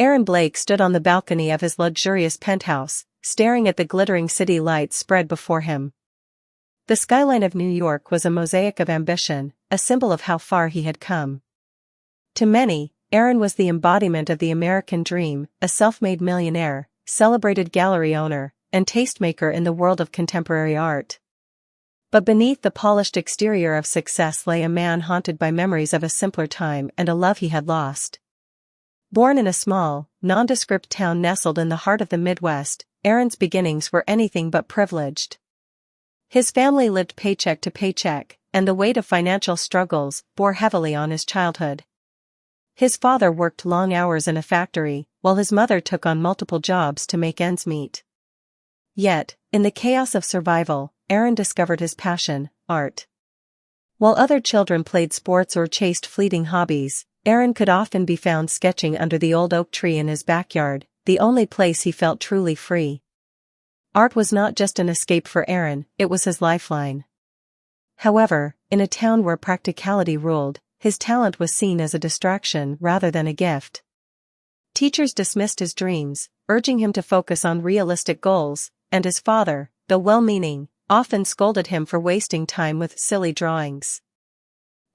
Aaron Blake stood on the balcony of his luxurious penthouse, staring at the glittering city lights spread before him. The skyline of New York was a mosaic of ambition, a symbol of how far he had come. To many, Aaron was the embodiment of the American dream, a self-made millionaire, celebrated gallery owner, and tastemaker in the world of contemporary art. But beneath the polished exterior of success lay a man haunted by memories of a simpler time and a love he had lost. Born in a small, nondescript town nestled in the heart of the Midwest, Aaron's beginnings were anything but privileged. His family lived paycheck to paycheck, and the weight of financial struggles bore heavily on his childhood. His father worked long hours in a factory, while his mother took on multiple jobs to make ends meet. Yet, in the chaos of survival, Aaron discovered his passion, art. While other children played sports or chased fleeting hobbies, Aaron could often be found sketching under the old oak tree in his backyard, the only place he felt truly free. Art was not just an escape for Aaron, it was his lifeline. However, in a town where practicality ruled, his talent was seen as a distraction rather than a gift. Teachers dismissed his dreams, urging him to focus on realistic goals, and his father, though well-meaning, often scolded him for wasting time with silly drawings.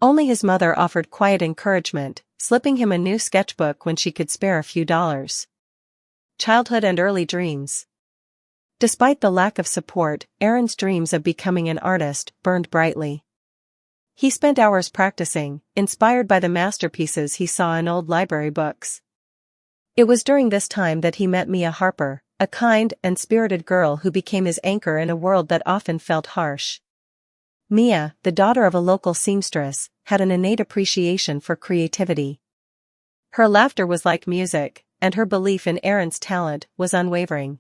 Only his mother offered quiet encouragement, slipping him a new sketchbook when she could spare a few dollars. Childhood and early dreams. Despite the lack of support, Aaron's dreams of becoming an artist burned brightly. He spent hours practicing, inspired by the masterpieces he saw in old library books. It was during this time that he met Mia Harper, a kind and spirited girl who became his anchor in a world that often felt harsh. Mia, the daughter of a local seamstress, had an innate appreciation for creativity. Her laughter was like music, and her belief in Aaron's talent was unwavering.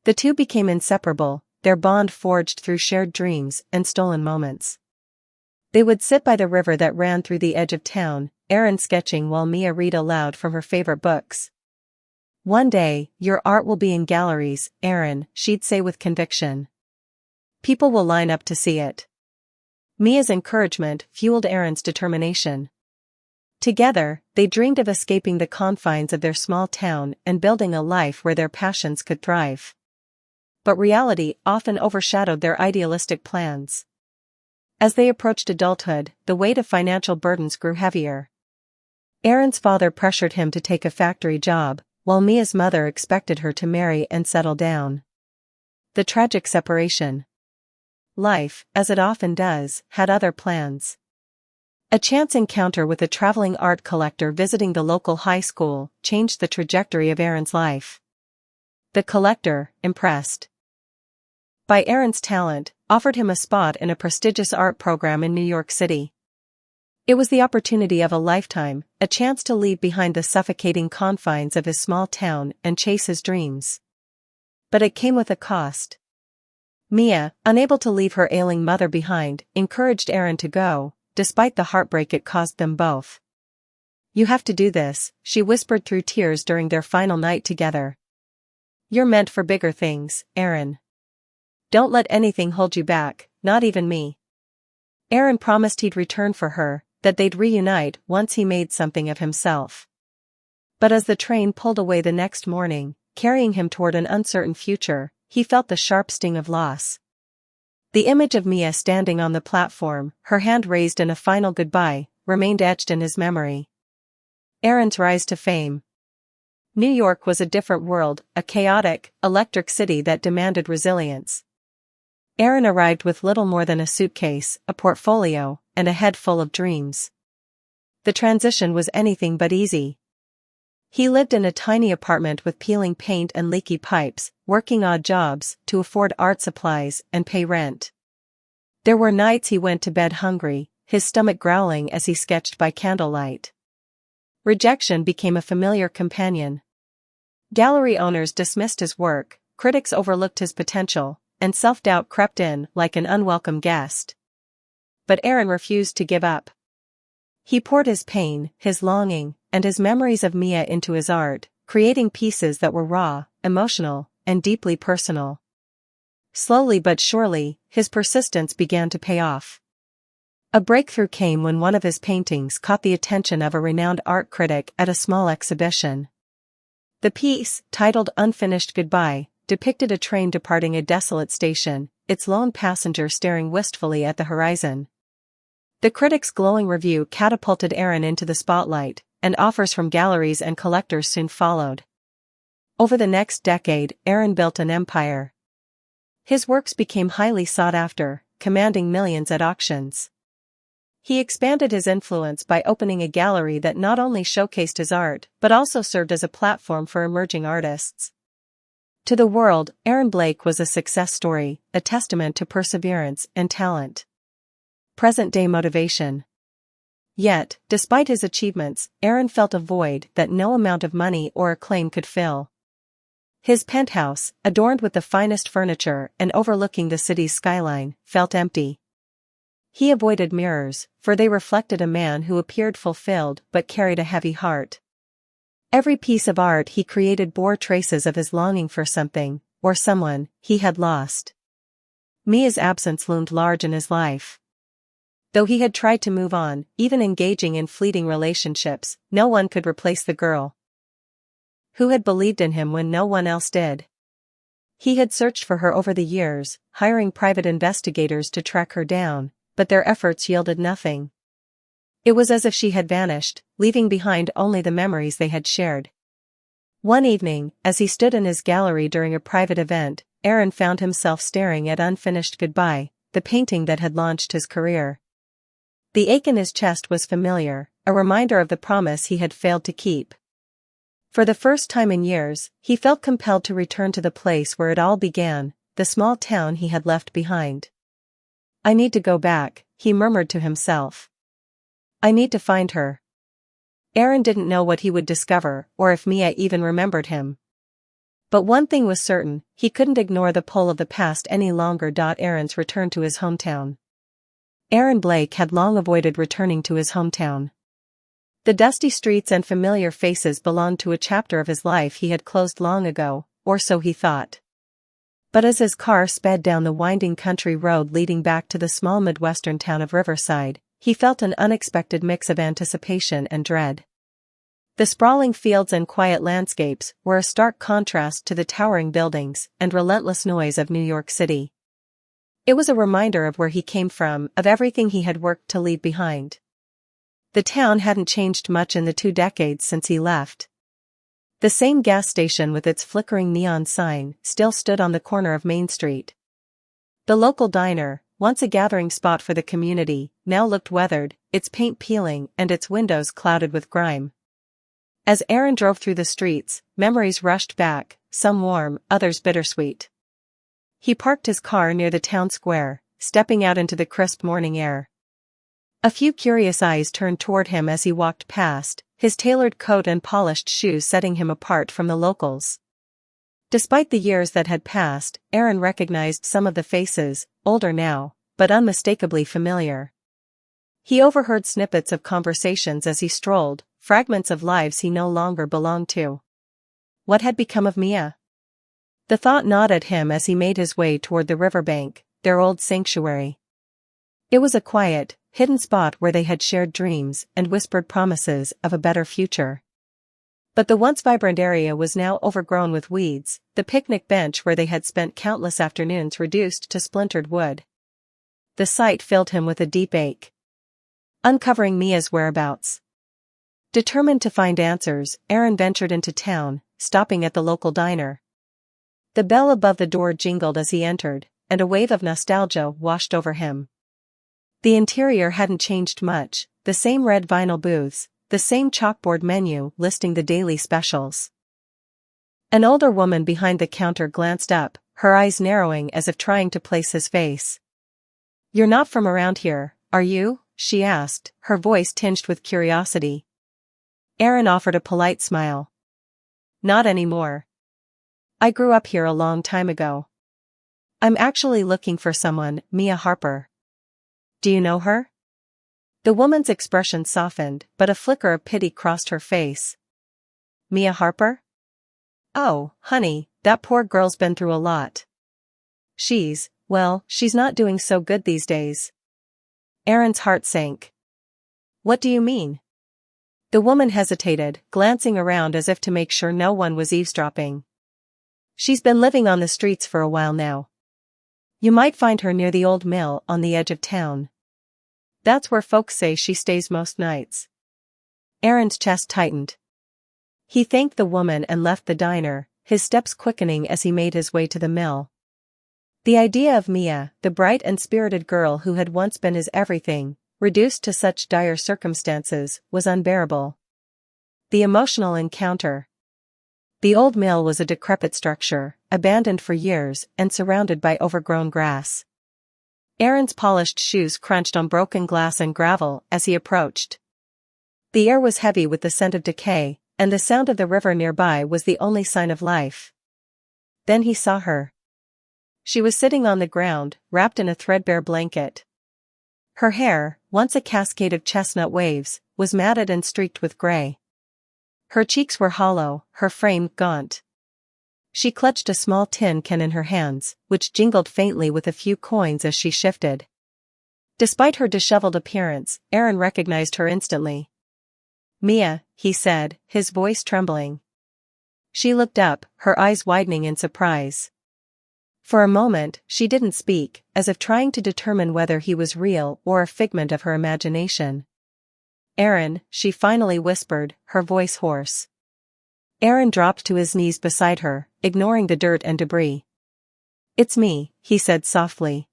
The two became inseparable, their bond forged through shared dreams and stolen moments. They would sit by the river that ran through the edge of town, Aaron sketching while Mia read aloud from her favorite books. "One day, your art will be in galleries, Aaron," she'd say with conviction. "People will line up to see it." Mia's encouragement fueled Aaron's determination. Together, they dreamed of escaping the confines of their small town and building a life where their passions could thrive. But reality often overshadowed their idealistic plans. As they approached adulthood, the weight of financial burdens grew heavier. Aaron's father pressured him to take a factory job, while Mia's mother expected her to marry and settle down. The tragic separation. Life, as it often does, had other plans. A chance encounter with a traveling art collector visiting the local high school changed the trajectory of Aaron's life. The collector, impressed by Aaron's talent, offered him a spot in a prestigious art program in New York City. It was the opportunity of a lifetime, a chance to leave behind the suffocating confines of his small town and chase his dreams. But it came with a cost. Mia, unable to leave her ailing mother behind, encouraged Aaron to go, despite the heartbreak it caused them both. "You have to do this," she whispered through tears during their final night together. "You're meant for bigger things, Aaron. Don't let anything hold you back, not even me." Aaron promised he'd return for her, that they'd reunite once he made something of himself. But as the train pulled away the next morning, carrying him toward an uncertain future, he felt the sharp sting of loss. The image of Mia standing on the platform, her hand raised in a final goodbye, remained etched in his memory. Aaron's rise to fame. New York was a different world, a chaotic, electric city that demanded resilience. Aaron arrived with little more than a suitcase, a portfolio, and a head full of dreams. The transition was anything but easy. He lived in a tiny apartment with peeling paint and leaky pipes, working odd jobs to afford art supplies and pay rent. There were nights he went to bed hungry, his stomach growling as he sketched by candlelight. Rejection became a familiar companion. Gallery owners dismissed his work, critics overlooked his potential, and self-doubt crept in like an unwelcome guest. But Aaron refused to give up. He poured his pain, his longing, and his memories of Mia into his art, creating pieces that were raw, emotional, and deeply personal. Slowly but surely, his persistence began to pay off. A breakthrough came when one of his paintings caught the attention of a renowned art critic at a small exhibition. The piece, titled Unfinished Goodbye, depicted a train departing a desolate station, its lone passenger staring wistfully at the horizon. The critic's glowing review catapulted Aaron into the spotlight, and offers from galleries and collectors soon followed. Over the next decade, Aaron built an empire. His works became highly sought after, commanding millions at auctions. He expanded his influence by opening a gallery that not only showcased his art but also served as a platform for emerging artists. To the world, Aaron Blake was a success story, a testament to perseverance and talent. Present-day motivation. Yet, despite his achievements, Aaron felt a void that no amount of money or acclaim could fill. His penthouse, adorned with the finest furniture and overlooking the city's skyline, felt empty. He avoided mirrors, for they reflected a man who appeared fulfilled but carried a heavy heart. Every piece of art he created bore traces of his longing for something, or someone, he had lost. Mia's absence loomed large in his life. Though he had tried to move on, even engaging in fleeting relationships, no one could replace the girl who had believed in him when no one else did. He had searched for her over the years, hiring private investigators to track her down, but their efforts yielded nothing. It was as if she had vanished, leaving behind only the memories they had shared. One evening, as he stood in his gallery during a private event, Aaron found himself staring at Unfinished Goodbye, the painting that had launched his career. The ache in his chest was familiar, a reminder of the promise he had failed to keep. For the first time in years, he felt compelled to return to the place where it all began, the small town he had left behind. "I need to go back," he murmured to himself. "I need to find her." Aaron didn't know what he would discover, or if Mia even remembered him. But one thing was certain, he couldn't ignore the pull of the past any longer. Aaron's return to his hometown. Aaron Blake had long avoided returning to his hometown. The dusty streets and familiar faces belonged to a chapter of his life he had closed long ago, or so he thought. But as his car sped down the winding country road leading back to the small Midwestern town of Riverside, he felt an unexpected mix of anticipation and dread. The sprawling fields and quiet landscapes were a stark contrast to the towering buildings and relentless noise of New York City. It was a reminder of where he came from, of everything he had worked to leave behind. The town hadn't changed much in the 2 decades since he left. The same gas station with its flickering neon sign still stood on the corner of Main Street. The local diner, once a gathering spot for the community, now looked weathered, its paint peeling and its windows clouded with grime. As Aaron drove through the streets, memories rushed back, some warm, others bittersweet. He parked his car near the town square, stepping out into the crisp morning air. A few curious eyes turned toward him as he walked past, his tailored coat and polished shoes setting him apart from the locals. Despite the years that had passed, Aaron recognized some of the faces, older now, but unmistakably familiar. He overheard snippets of conversations as he strolled, fragments of lives he no longer belonged to. What had become of Mia? The thought gnawed at him as he made his way toward the riverbank, their old sanctuary. It was a quiet, hidden spot where they had shared dreams and whispered promises of a better future. But the once vibrant area was now overgrown with weeds, the picnic bench where they had spent countless afternoons reduced to splintered wood. The sight filled him with a deep ache. Uncovering Mia's whereabouts. Determined to find answers, Aaron ventured into town, stopping at the local diner. The bell above the door jingled as he entered, and a wave of nostalgia washed over him. The interior hadn't changed much, the same red vinyl booths, the same chalkboard menu listing the daily specials. An older woman behind the counter glanced up, her eyes narrowing as if trying to place his face. "You're not from around here, are you?" she asked, her voice tinged with curiosity. Aaron offered a polite smile. "Not anymore. I grew up here a long time ago. I'm actually looking for someone, Mia Harper. Do you know her?" The woman's expression softened, but a flicker of pity crossed her face. "Mia Harper? Oh, honey, that poor girl's been through a lot. She's not doing so good these days." Aaron's heart sank. "What do you mean?" The woman hesitated, glancing around as if to make sure no one was eavesdropping. She's been living on the streets for a while now. You might find her near the old mill on the edge of town. That's where folks say she stays most nights. Aaron's chest tightened. He thanked the woman and left the diner, his steps quickening as he made his way to the mill. The idea of Mia, the bright and spirited girl who had once been his everything, reduced to such dire circumstances, was unbearable. The emotional encounter. The old mill was a decrepit structure, abandoned for years and surrounded by overgrown grass. Aaron's polished shoes crunched on broken glass and gravel as he approached. The air was heavy with the scent of decay, and the sound of the river nearby was the only sign of life. Then he saw her. She was sitting on the ground, wrapped in a threadbare blanket. Her hair, once a cascade of chestnut waves, was matted and streaked with gray. Her cheeks were hollow, her frame gaunt. She clutched a small tin can in her hands, which jingled faintly with a few coins as she shifted. Despite her disheveled appearance, Aaron recognized her instantly. "Mia," he said, his voice trembling. She looked up, her eyes widening in surprise. For a moment, she didn't speak, as if trying to determine whether he was real or a figment of her imagination. "Aaron," she finally whispered, her voice hoarse. Aaron dropped to his knees beside her, ignoring the dirt and debris. "It's me," he said softly.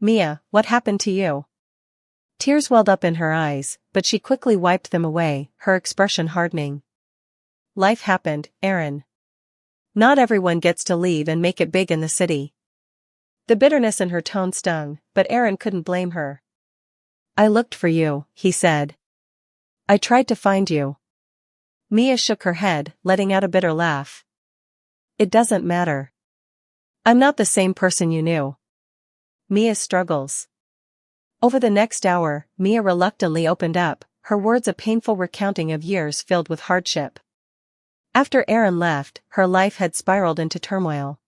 "Mia, what happened to you?" Tears welled up in her eyes, but she quickly wiped them away, her expression hardening. "Life happened, Aaron. Not everyone gets to leave and make it big in the city." The bitterness in her tone stung, but Aaron couldn't blame her. "I looked for you," he said. "I tried to find you." Mia shook her head, letting out a bitter laugh. "It doesn't matter. I'm not the same person you knew." Mia's struggles. Over the next hour, Mia reluctantly opened up, her words a painful recounting of years filled with hardship. After Aaron left, her life had spiraled into turmoil.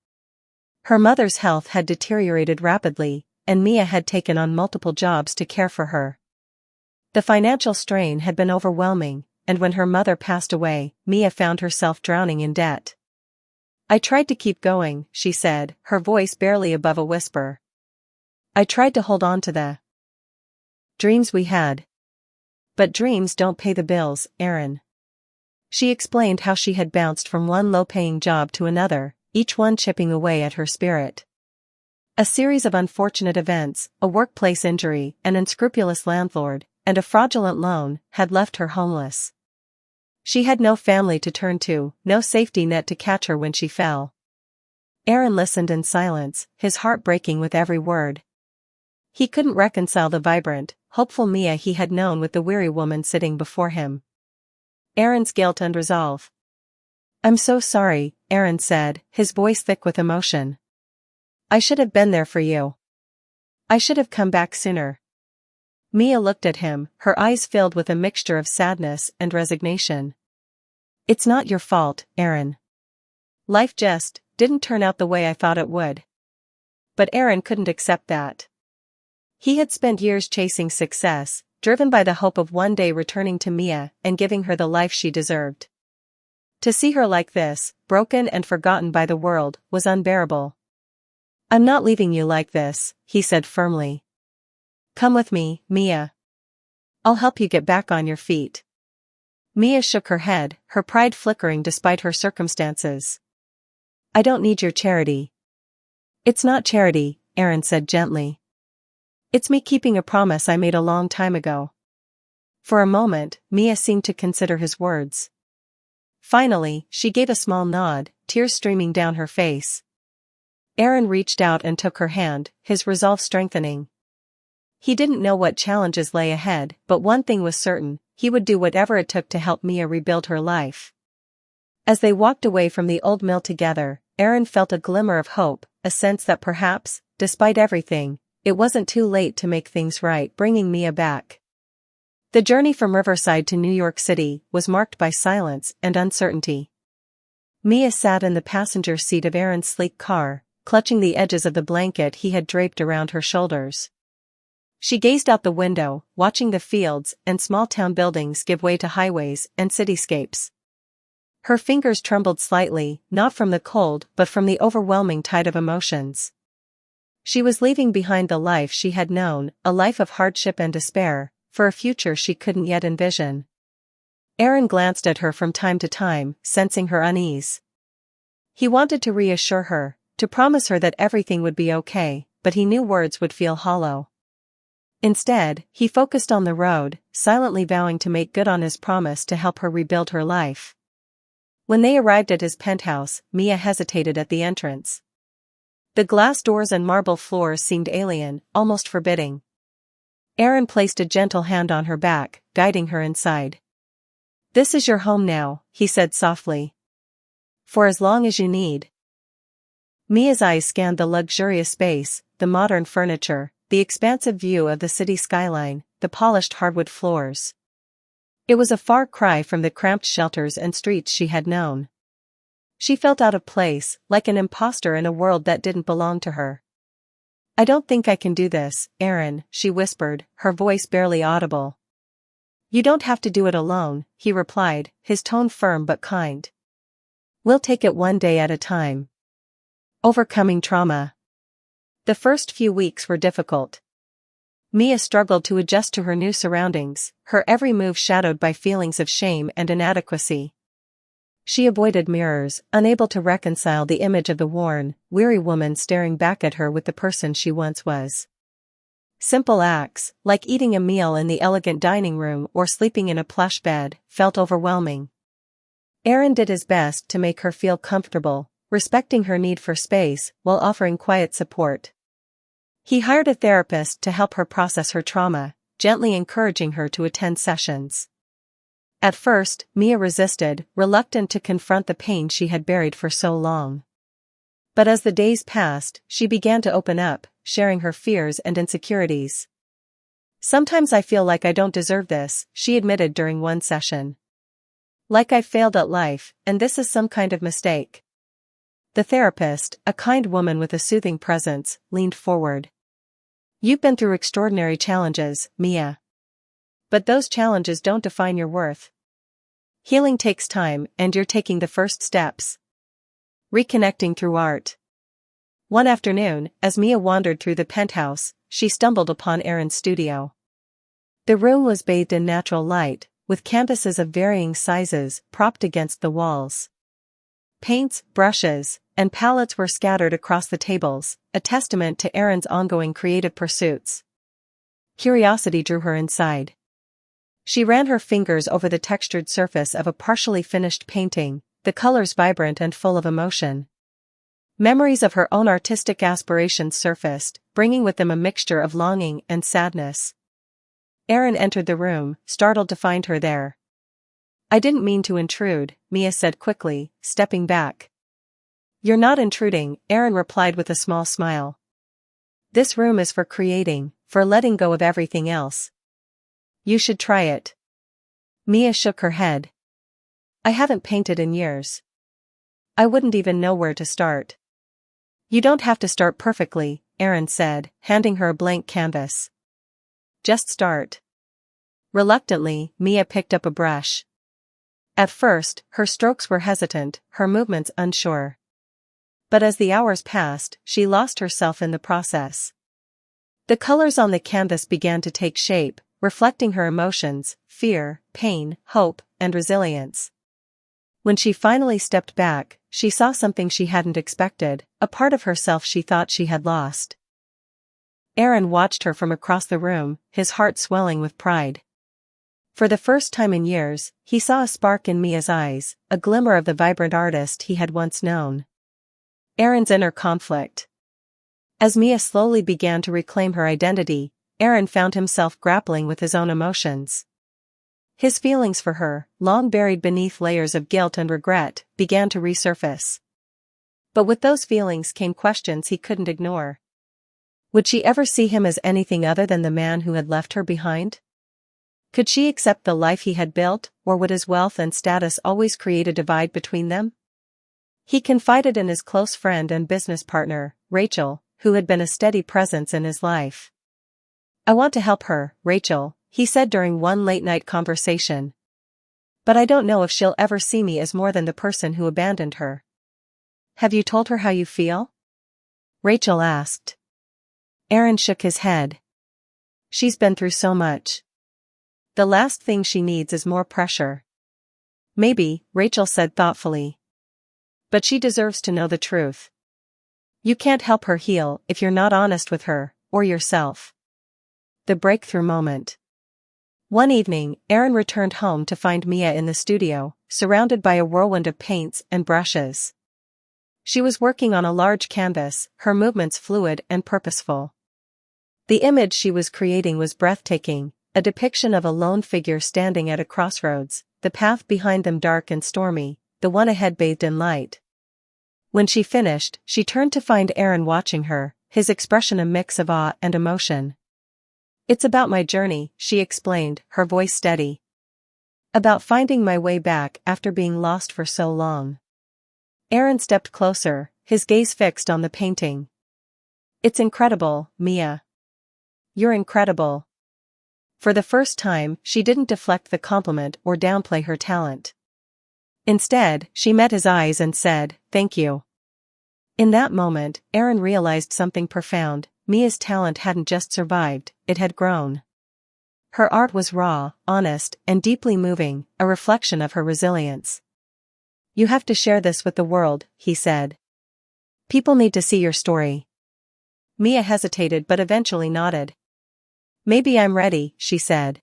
Her mother's health had deteriorated rapidly, and Mia had taken on multiple jobs to care for her. The financial strain had been overwhelming, and when her mother passed away, Mia found herself drowning in debt. "I tried to keep going," she said, her voice barely above a whisper. "I tried to hold on to the dreams we had. But dreams don't pay the bills, Aaron." She explained how she had bounced from one low-paying job to another, each one chipping away at her spirit. A series of unfortunate events, a workplace injury, an unscrupulous landlord, and a fraudulent loan, had left her homeless. She had no family to turn to, no safety net to catch her when she fell. Aaron listened in silence, his heart breaking with every word. He couldn't reconcile the vibrant, hopeful Mia he had known with the weary woman sitting before him. Aaron's guilt and resolve. "I'm so sorry," Aaron said, his voice thick with emotion. "I should have been there for you. I should have come back sooner." Mia looked at him, her eyes filled with a mixture of sadness and resignation. "It's not your fault, Aaron. Life just didn't turn out the way I thought it would." But Aaron couldn't accept that. He had spent years chasing success, driven by the hope of one day returning to Mia and giving her the life she deserved. To see her like this, broken and forgotten by the world, was unbearable. "I'm not leaving you like this," he said firmly. "Come with me, Mia. I'll help you get back on your feet." Mia shook her head, her pride flickering despite her circumstances. "I don't need your charity." "It's not charity," Aaron said gently. "It's me keeping a promise I made a long time ago." For a moment, Mia seemed to consider his words. Finally, she gave a small nod, tears streaming down her face. Aaron reached out and took her hand, his resolve strengthening. He didn't know what challenges lay ahead, but one thing was certain, he would do whatever it took to help Mia rebuild her life. As they walked away from the old mill together, Aaron felt a glimmer of hope, a sense that perhaps, despite everything, it wasn't too late to make things right, bringing Mia back. The journey from Riverside to New York City was marked by silence and uncertainty. Mia sat in the passenger seat of Aaron's sleek car, clutching the edges of the blanket he had draped around her shoulders. She gazed out the window, watching the fields and small-town buildings give way to highways and cityscapes. Her fingers trembled slightly, not from the cold but from the overwhelming tide of emotions. She was leaving behind the life she had known, a life of hardship and despair, for a future she couldn't yet envision. Aaron glanced at her from time to time, sensing her unease. He wanted to reassure her, to promise her that everything would be okay, but he knew words would feel hollow. Instead, he focused on the road, silently vowing to make good on his promise to help her rebuild her life. When they arrived at his penthouse, Mia hesitated at the entrance. The glass doors and marble floors seemed alien, almost forbidding. Aaron placed a gentle hand on her back, guiding her inside. "This is your home now," he said softly. "For as long as you need." Mia's eyes scanned the luxurious space, the modern furniture, the expansive view of the city skyline, the polished hardwood floors. It was a far cry from the cramped shelters and streets she had known. She felt out of place, like an imposter in a world that didn't belong to her. "I don't think I can do this, Aaron," she whispered, her voice barely audible. "You don't have to do it alone," he replied, his tone firm but kind. "We'll take it one day at a time." Overcoming trauma. The first few weeks were difficult. Mia struggled to adjust to her new surroundings, her every move shadowed by feelings of shame and inadequacy. She avoided mirrors, unable to reconcile the image of the worn, weary woman staring back at her with the person she once was. Simple acts, like eating a meal in the elegant dining room or sleeping in a plush bed, felt overwhelming. Aaron did his best to make her feel comfortable, respecting her need for space while offering quiet support. He hired a therapist to help her process her trauma, gently encouraging her to attend sessions. At first, Mia resisted, reluctant to confront the pain she had buried for so long. But as the days passed, she began to open up, sharing her fears and insecurities. "Sometimes I feel like I don't deserve this," she admitted during one session. "Like I failed at life, and this is some kind of mistake." The therapist, a kind woman with a soothing presence, leaned forward. "You've been through extraordinary challenges, Mia. But those challenges don't define your worth. Healing takes time, and you're taking the first steps. Reconnecting through art." One afternoon, as Mia wandered through the penthouse, she stumbled upon Aaron's studio. The room was bathed in natural light, with canvases of varying sizes propped against the walls. Paints, brushes, and palettes were scattered across the tables, a testament to Aaron's ongoing creative pursuits. Curiosity drew her inside. She ran her fingers over the textured surface of a partially finished painting, the colors vibrant and full of emotion. Memories of her own artistic aspirations surfaced, bringing with them a mixture of longing and sadness. Aaron entered the room, startled to find her there. "I didn't mean to intrude," Mia said quickly, stepping back. "You're not intruding," Aaron replied with a small smile. "This room is for creating, for letting go of everything else. You should try it." Mia shook her head. "I haven't painted in years. I wouldn't even know where to start." "You don't have to start perfectly," Aaron said, handing her a blank canvas. "Just start." Reluctantly, Mia picked up a brush. At first, her strokes were hesitant, her movements unsure. But as the hours passed, she lost herself in the process. The colors on the canvas began to take shape, reflecting her emotions, fear, pain, hope, and resilience. When she finally stepped back, she saw something she hadn't expected, a part of herself she thought she had lost. Aaron watched her from across the room, his heart swelling with pride. For the first time in years, he saw a spark in Mia's eyes, a glimmer of the vibrant artist he had once known. Aaron's inner conflict. As Mia slowly began to reclaim her identity, Aaron found himself grappling with his own emotions. His feelings for her, long buried beneath layers of guilt and regret, began to resurface. But with those feelings came questions he couldn't ignore. Would she ever see him as anything other than the man who had left her behind? Could she accept the life he had built, or would his wealth and status always create a divide between them? He confided in his close friend and business partner, Rachel, who had been a steady presence in his life. I want to help her, Rachel, he said during one late-night conversation. But I don't know if she'll ever see me as more than the person who abandoned her. Have you told her how you feel? Rachel asked. Aaron shook his head. She's been through so much. The last thing she needs is more pressure. Maybe, Rachel said thoughtfully. But she deserves to know the truth. You can't help her heal if you're not honest with her, or yourself. The breakthrough moment. One evening, Aaron returned home to find Mia in the studio, surrounded by a whirlwind of paints and brushes. She was working on a large canvas, her movements fluid and purposeful. The image she was creating was breathtaking, a depiction of a lone figure standing at a crossroads, the path behind them dark and stormy, the one ahead bathed in light. When she finished, she turned to find Aaron watching her, his expression a mix of awe and emotion. It's about my journey, she explained, her voice steady. About finding my way back after being lost for so long. Aaron stepped closer, his gaze fixed on the painting. It's incredible, Mia. You're incredible. For the first time, she didn't deflect the compliment or downplay her talent. Instead, she met his eyes and said, "Thank you." In that moment, Aaron realized something profound. Mia's talent hadn't just survived, it had grown. Her art was raw, honest, and deeply moving, a reflection of her resilience. You have to share this with the world, he said. People need to see your story. Mia hesitated but eventually nodded. Maybe I'm ready, she said.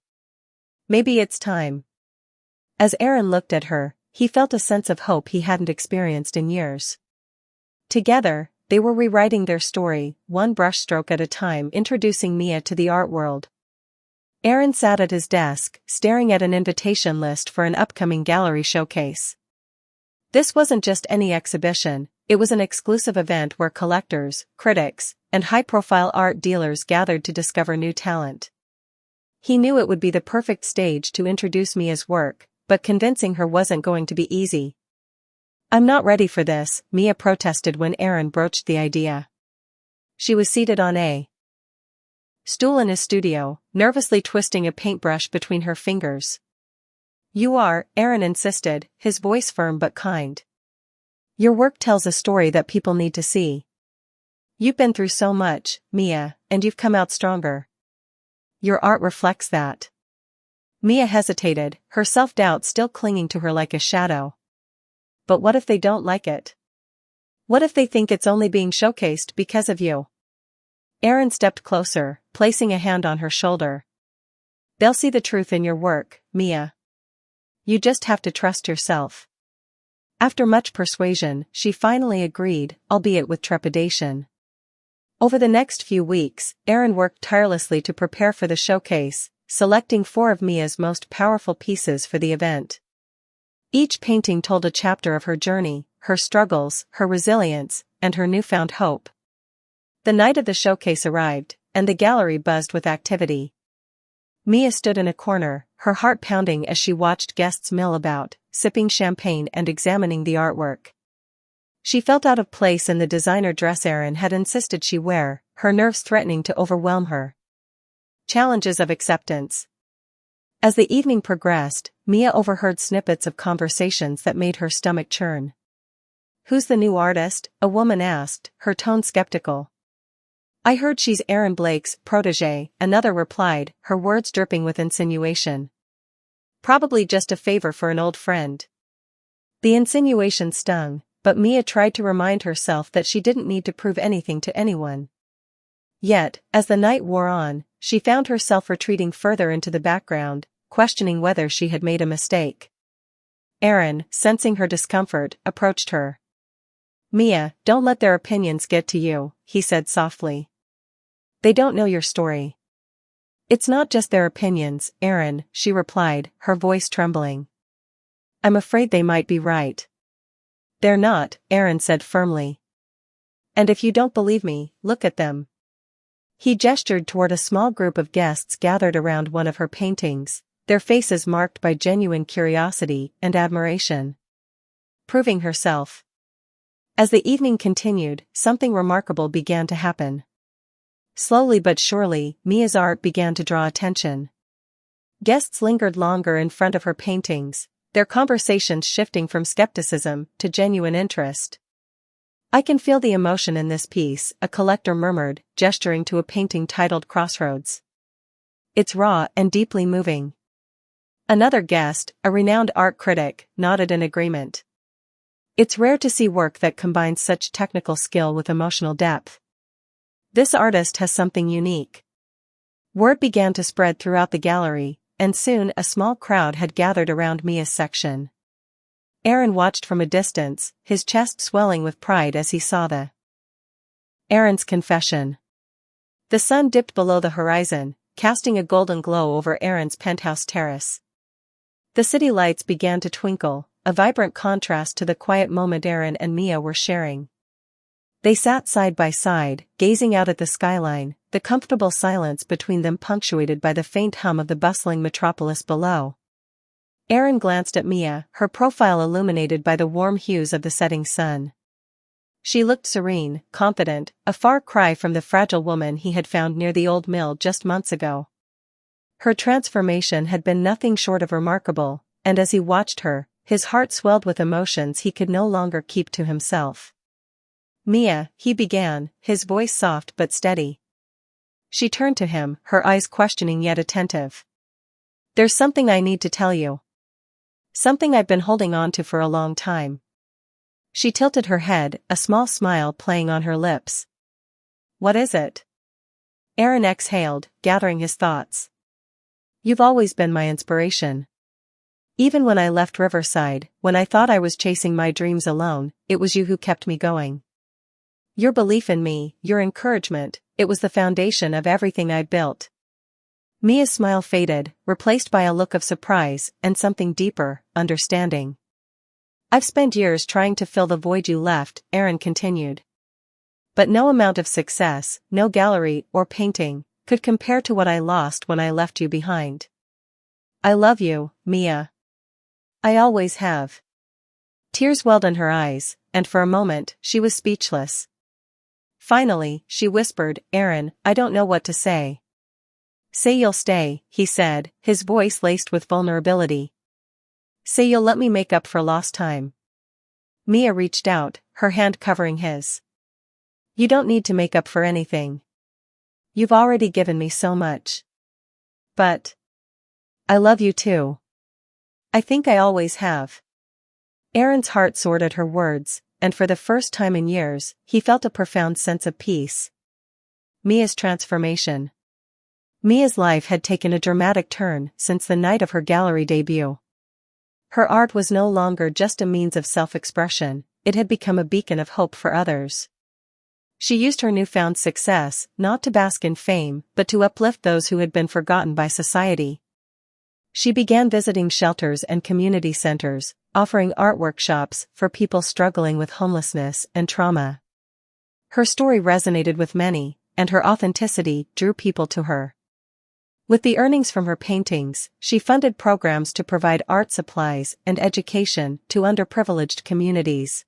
Maybe it's time. As Aaron looked at her, he felt a sense of hope he hadn't experienced in years. Together, they were rewriting their story, one brushstroke at a time, introducing Mia to the art world. Aaron sat at his desk, staring at an invitation list for an upcoming gallery showcase. This wasn't just any exhibition, it was an exclusive event where collectors, critics, and high-profile art dealers gathered to discover new talent. He knew it would be the perfect stage to introduce Mia's work, but convincing her wasn't going to be easy. I'm not ready for this, Mia protested when Aaron broached the idea. She was seated on a stool in his studio, nervously twisting a paintbrush between her fingers. You are, Aaron insisted, his voice firm but kind. Your work tells a story that people need to see. You've been through so much, Mia, and you've come out stronger. Your art reflects that. Mia hesitated, her self-doubt still clinging to her like a shadow. But what if they don't like it? What if they think it's only being showcased because of you? Aaron stepped closer, placing a hand on her shoulder. They'll see the truth in your work, Mia. You just have to trust yourself. After much persuasion, she finally agreed, albeit with trepidation. Over the next few weeks, Aaron worked tirelessly to prepare for the showcase, selecting 4 of Mia's most powerful pieces for the event. Each painting told a chapter of her journey, her struggles, her resilience, and her newfound hope. The night of the showcase arrived, and the gallery buzzed with activity. Mia stood in a corner, her heart pounding as she watched guests mill about, sipping champagne and examining the artwork. She felt out of place in the designer dress Aaron had insisted she wear, her nerves threatening to overwhelm her. Challenges of acceptance. As the evening progressed, Mia overheard snippets of conversations that made her stomach churn. Who's the new artist? A woman asked, her tone skeptical. I heard she's Aaron Blake's protégé, another replied, her words dripping with insinuation. Probably just a favor for an old friend. The insinuation stung, but Mia tried to remind herself that she didn't need to prove anything to anyone. Yet, as the night wore on, she found herself retreating further into the background, questioning whether she had made a mistake. Aaron, sensing her discomfort, approached her. Mia, don't let their opinions get to you, he said softly. They don't know your story. It's not just their opinions, Aaron, she replied, her voice trembling. I'm afraid they might be right. They're not, Aaron said firmly. And if you don't believe me, look at them. He gestured toward a small group of guests gathered around one of her paintings, their faces marked by genuine curiosity and admiration. Proving herself. As the evening continued, something remarkable began to happen. Slowly but surely, Mia's art began to draw attention. Guests lingered longer in front of her paintings, their conversations shifting from skepticism to genuine interest. "I can feel the emotion in this piece," a collector murmured, gesturing to a painting titled Crossroads. "It's raw and deeply moving." Another guest, a renowned art critic, nodded in agreement. "It's rare to see work that combines such technical skill with emotional depth. This artist has something unique." Word began to spread throughout the gallery, and soon a small crowd had gathered around Mia's section. Aaron watched from a distance, his chest swelling with pride as he saw Aaron's confession. The sun dipped below the horizon, casting a golden glow over Aaron's penthouse terrace. The city lights began to twinkle, a vibrant contrast to the quiet moment Aaron and Mia were sharing. They sat side by side, gazing out at the skyline, the comfortable silence between them punctuated by the faint hum of the bustling metropolis below. Aaron glanced at Mia, her profile illuminated by the warm hues of the setting sun. She looked serene, confident, a far cry from the fragile woman he had found near the old mill just months ago. Her transformation had been nothing short of remarkable, and as he watched her, his heart swelled with emotions he could no longer keep to himself. "Mia," he began, his voice soft but steady. She turned to him, her eyes questioning yet attentive. "There's something I need to tell you. Something I've been holding on to for a long time." She tilted her head, a small smile playing on her lips. "What is it?" Aaron exhaled, gathering his thoughts. "You've always been my inspiration. Even when I left Riverside, when I thought I was chasing my dreams alone, it was you who kept me going. Your belief in me, your encouragement, it was the foundation of everything I built." Mia's smile faded, replaced by a look of surprise and something deeper, understanding. "I've spent years trying to fill the void you left," Aaron continued. "But no amount of success, no gallery or painting, could compare to what I lost when I left you behind. I love you, Mia. I always have." Tears welled in her eyes, and for a moment, she was speechless. Finally, she whispered, "Aaron, I don't know what to say." "Say you'll stay," he said, his voice laced with vulnerability. "Say you'll let me make up for lost time." Mia reached out, her hand covering his. "You don't need to make up for anything. You've already given me so much. But I love you too. I think I always have." Aaron's heart soared at her words, and for the first time in years, he felt a profound sense of peace. Mia's transformation. Mia's life had taken a dramatic turn since the night of her gallery debut. Her art was no longer just a means of self-expression, it had become a beacon of hope for others. She used her newfound success, not to bask in fame, but to uplift those who had been forgotten by society. She began visiting shelters and community centers, offering art workshops for people struggling with homelessness and trauma. Her story resonated with many, and her authenticity drew people to her. With the earnings from her paintings, she funded programs to provide art supplies and education to underprivileged communities.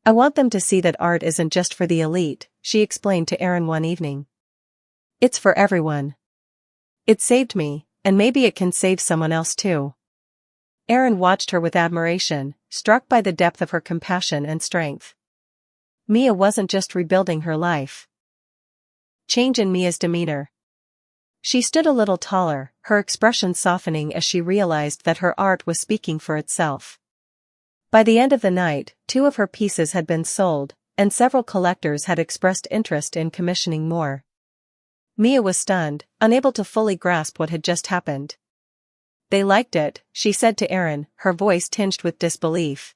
"I want them to see that art isn't just for the elite," she explained to Aaron one evening. "It's for everyone. It saved me, and maybe it can save someone else too." Aaron watched her with admiration, struck by the depth of her compassion and strength. Mia wasn't just rebuilding her life. Change in Mia's demeanor. She stood a little taller, her expression softening as she realized that her art was speaking for itself. By the end of the night, 2 of her pieces had been sold, and several collectors had expressed interest in commissioning more. Mia was stunned, unable to fully grasp what had just happened. "They liked it," she said to Aaron, her voice tinged with disbelief.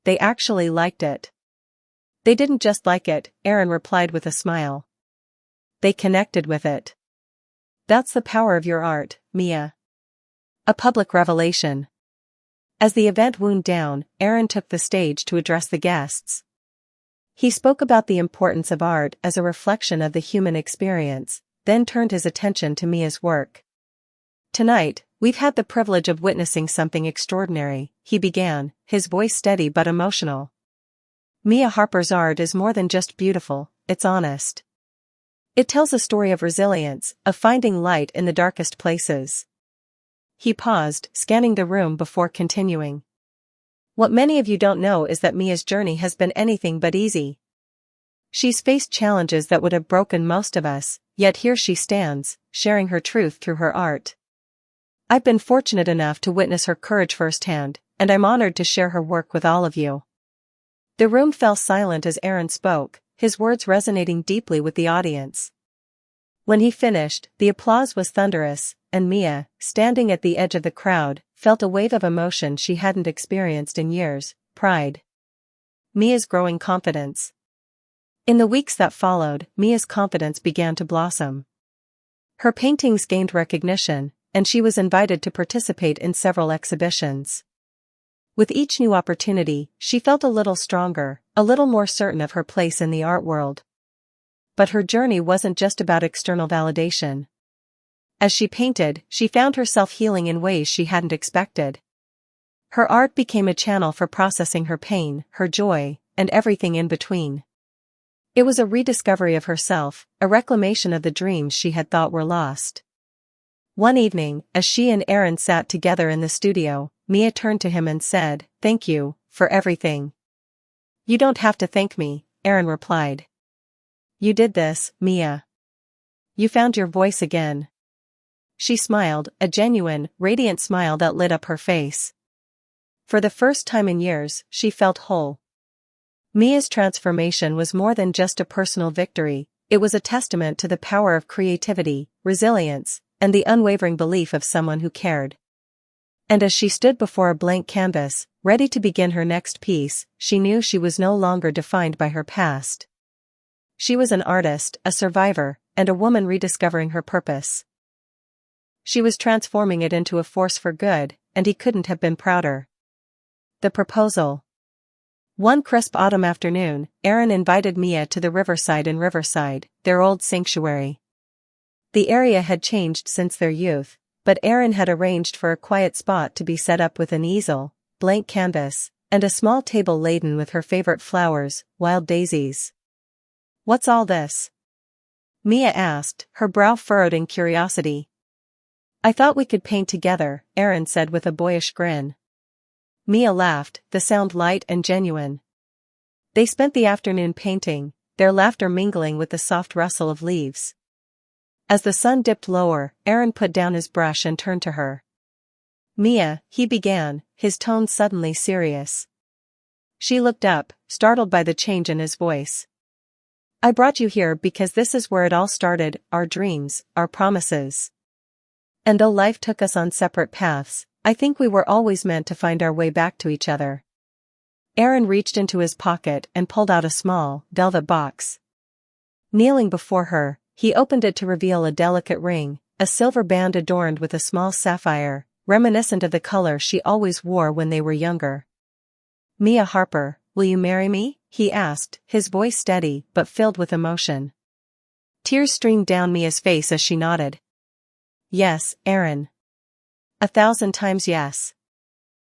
"They actually liked it." "They didn't just like it," Aaron replied with a smile. "They connected with it. That's the power of your art, Mia." A public revelation. As the event wound down, Aaron took the stage to address the guests. He spoke about the importance of art as a reflection of the human experience, then turned his attention to Mia's work. "Tonight, we've had the privilege of witnessing something extraordinary," he began, his voice steady but emotional. "Mia Harper's art is more than just beautiful, it's honest. It tells a story of resilience, of finding light in the darkest places. He paused, scanning the room before continuing. What many of you don't know is that Mia's journey has been anything but easy. She's faced challenges that would have broken most of us, yet here she stands, sharing her truth through her art. I've been fortunate enough to witness her courage firsthand, and I'm honored to share her work with all of you. The room fell silent as Aaron spoke, his words resonating deeply with the audience. When he finished, the applause was thunderous, and Mia, standing at the edge of the crowd, felt a wave of emotion she hadn't experienced in years: pride. Mia's growing confidence. In the weeks that followed, Mia's confidence began to blossom. Her paintings gained recognition, and she was invited to participate in several exhibitions. With each new opportunity, she felt a little stronger, a little more certain of her place in the art world. But her journey wasn't just about external validation. As she painted, she found herself healing in ways she hadn't expected. Her art became a channel for processing her pain, her joy, and everything in between. It was a rediscovery of herself, a reclamation of the dreams she had thought were lost. One evening, as she and Aaron sat together in the studio, Mia turned to him and said, "Thank you, for everything." "You don't have to thank me," Aaron replied. "You did this, Mia. You found your voice again." She smiled, a genuine, radiant smile that lit up her face. For the first time in years, she felt whole. Mia's transformation was more than just a personal victory, it was a testament to the power of creativity, resilience, and the unwavering belief of someone who cared. And as she stood before a blank canvas, ready to begin her next piece, she knew she was no longer defined by her past. She was an artist, a survivor, and a woman rediscovering her purpose. She was transforming it into a force for good, and he couldn't have been prouder. The proposal. One crisp autumn afternoon, Aaron invited Mia to the riverside in Riverside, their old sanctuary. The area had changed since their youth, but Aaron had arranged for a quiet spot to be set up with an easel, blank canvas, and a small table laden with her favorite flowers, wild daisies. "What's all this?" Mia asked, her brow furrowed in curiosity. "I thought we could paint together," Aaron said with a boyish grin. Mia laughed, the sound light and genuine. They spent the afternoon painting, their laughter mingling with the soft rustle of leaves. As the sun dipped lower, Aaron put down his brush and turned to her. "Mia," he began, his tone suddenly serious. She looked up, startled by the change in his voice. "I brought you here because this is where it all started, our dreams, our promises. And though life took us on separate paths, I think we were always meant to find our way back to each other." Aaron reached into his pocket and pulled out a small, velvet box. Kneeling before her, he opened it to reveal a delicate ring, a silver band adorned with a small sapphire, reminiscent of the color she always wore when they were younger. "Mia Harper, will you marry me?" he asked, his voice steady but filled with emotion. Tears streamed down Mia's face as she nodded. "Yes, Aaron. 1,000 times yes."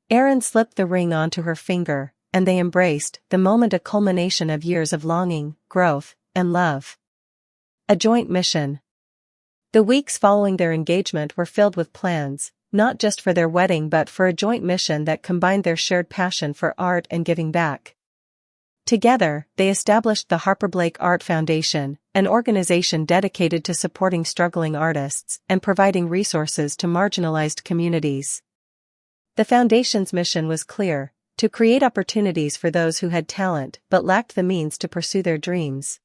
Aaron slipped the ring onto her finger, and they embraced, the moment a culmination of years of longing, growth, and love. A joint mission. The weeks following their engagement were filled with plans, not just for their wedding but for a joint mission that combined their shared passion for art and giving back. Together, they established the Harper Blake Art Foundation, an organization dedicated to supporting struggling artists and providing resources to marginalized communities. The foundation's mission was clear: to create opportunities for those who had talent but lacked the means to pursue their dreams.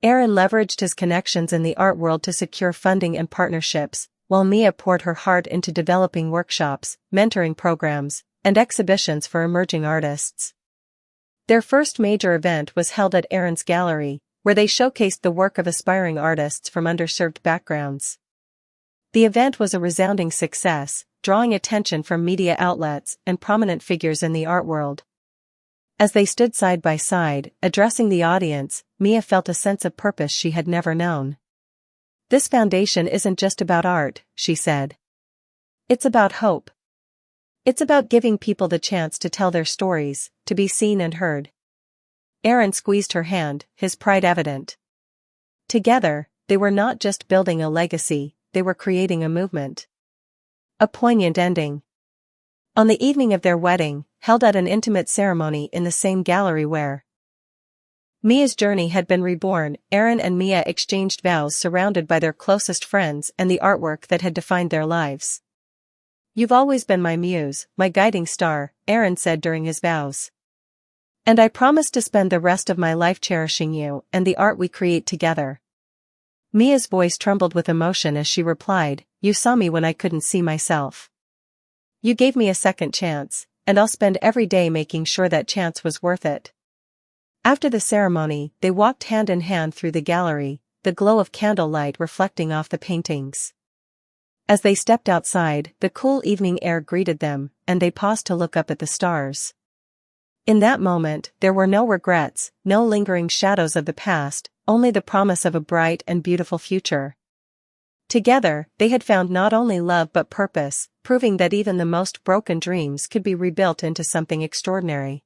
Aaron leveraged his connections in the art world to secure funding and partnerships, while Mia poured her heart into developing workshops, mentoring programs, and exhibitions for emerging artists. Their first major event was held at Aaron's gallery, where they showcased the work of aspiring artists from underserved backgrounds. The event was a resounding success, drawing attention from media outlets and prominent figures in the art world. As they stood side by side, addressing the audience, Mia felt a sense of purpose she had never known. "This foundation isn't just about art," she said. "It's about hope. It's about giving people the chance to tell their stories, to be seen and heard." Aaron squeezed her hand, his pride evident. Together, they were not just building a legacy, they were creating a movement. A poignant ending. On the evening of their wedding, held at an intimate ceremony in the same gallery where Mia's journey had been reborn, Aaron and Mia exchanged vows surrounded by their closest friends and the artwork that had defined their lives. "You've always been my muse, my guiding star," Aaron said during his vows. "And I promise to spend the rest of my life cherishing you and the art we create together." Mia's voice trembled with emotion as she replied, "You saw me when I couldn't see myself. You gave me a second chance, and I'll spend every day making sure that chance was worth it." After the ceremony, they walked hand in hand through the gallery, the glow of candlelight reflecting off the paintings. As they stepped outside, the cool evening air greeted them, and they paused to look up at the stars. In that moment, there were no regrets, no lingering shadows of the past, only the promise of a bright and beautiful future. Together, they had found not only love but purpose, proving that even the most broken dreams could be rebuilt into something extraordinary.